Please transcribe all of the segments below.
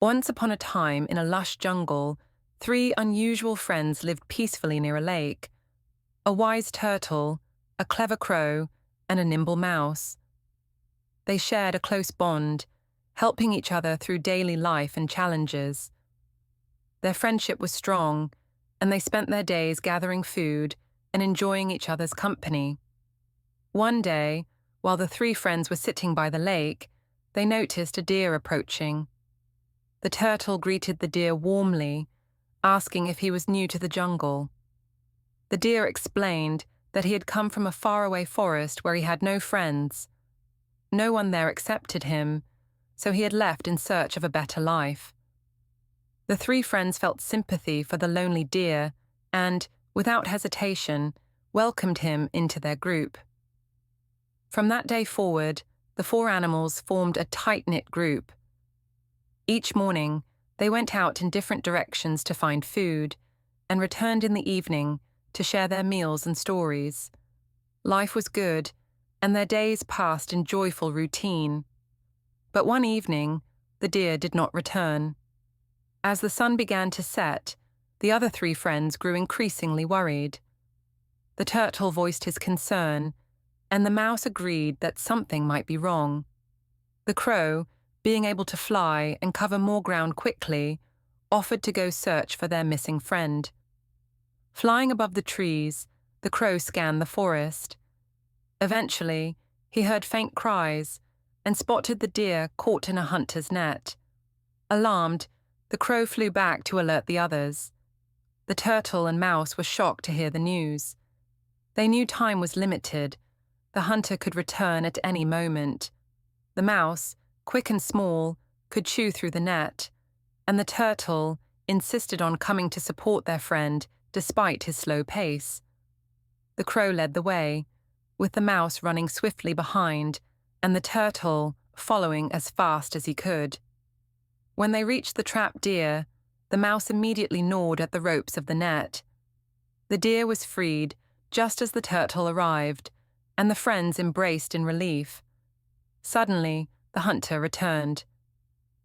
Once upon a time, in a lush jungle, three unusual friends lived peacefully near a lake: a wise turtle, a clever crow, and a nimble mouse. They shared a close bond, helping each other through daily life and challenges. Their friendship was strong, and they spent their days gathering food and enjoying each other's company. One day, while the three friends were sitting by the lake, they noticed a deer approaching. The turtle greeted the deer warmly, asking if he was new to the jungle. The deer explained that he had come from a faraway forest where he had no friends. No one there accepted him, so he had left in search of a better life. The three friends felt sympathy for the lonely deer and, without hesitation, welcomed him into their group. From that day forward, the four animals formed a tight-knit group. Each morning, they went out in different directions to find food and returned in the evening to share their meals and stories. Life was good, and their days passed in joyful routine. But one evening, the deer did not return. As the sun began to set, the other three friends grew increasingly worried. The turtle voiced his concern, and the mouse agreed that something might be wrong. The crow, being able to fly and cover more ground quickly, offered to go search for their missing friend. Flying above the trees, the crow scanned the forest. Eventually, he heard faint cries and spotted the deer caught in a hunter's net. Alarmed, the crow flew back to alert the others. The turtle and mouse were shocked to hear the news. They knew time was limited. The hunter could return at any moment. The mouse, quick and small, could chew through the net, and the turtle insisted on coming to support their friend despite his slow pace. The crow led the way, with the mouse running swiftly behind and the turtle following as fast as he could. When they reached the trapped deer, the mouse immediately gnawed at the ropes of the net. The deer was freed just as the turtle arrived, and the friends embraced in relief. Suddenly, the hunter returned.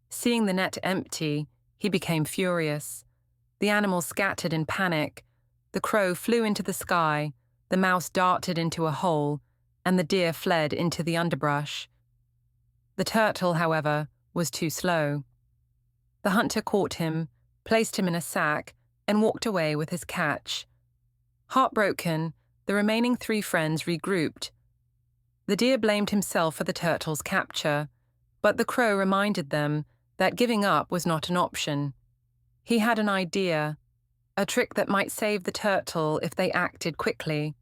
Seeing the net empty, he became furious. The animals scattered in panic. The crow flew into the sky, the mouse darted into a hole, and the deer fled into the underbrush. The turtle, however, was too slow. The hunter caught him, placed him in a sack, and walked away with his catch. Heartbroken, the remaining three friends regrouped. The deer blamed himself for the turtle's capture, but the crow reminded them that giving up was not an option. He had an idea, a trick that might save the turtle if they acted quickly.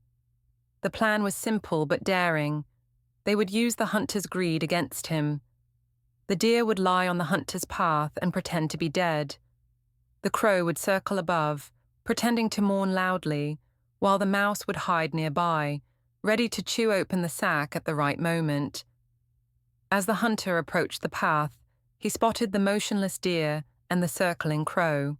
The plan was simple but daring. They would use the hunter's greed against him. The deer would lie on the hunter's path and pretend to be dead. The crow would circle above, pretending to mourn loudly, while the mouse would hide nearby, ready to chew open the sack at the right moment. As the hunter approached the path, he spotted the motionless deer and the circling crow.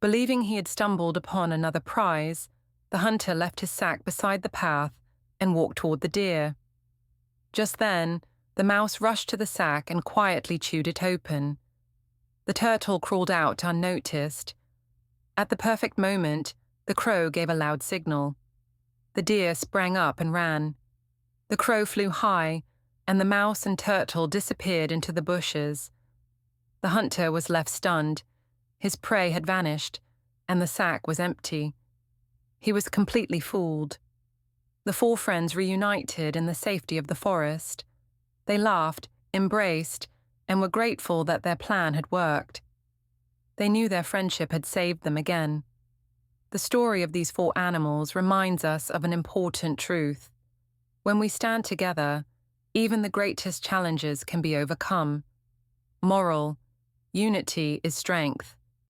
Believing he had stumbled upon another prize, the hunter left his sack beside the path and walked toward the deer. Just then, the mouse rushed to the sack and quietly chewed it open. The turtle crawled out unnoticed. At the perfect moment, the crow gave a loud signal. The deer sprang up and ran. The crow flew high, and the mouse and turtle disappeared into the bushes. The hunter was left stunned. His prey had vanished, and the sack was empty. He was completely fooled. The four friends reunited in the safety of the forest. They laughed, embraced, and were grateful that their plan had worked. They knew their friendship had saved them again. The story of these four animals reminds us of an important truth. When we stand together, even the greatest challenges can be overcome. Moral: unity is strength.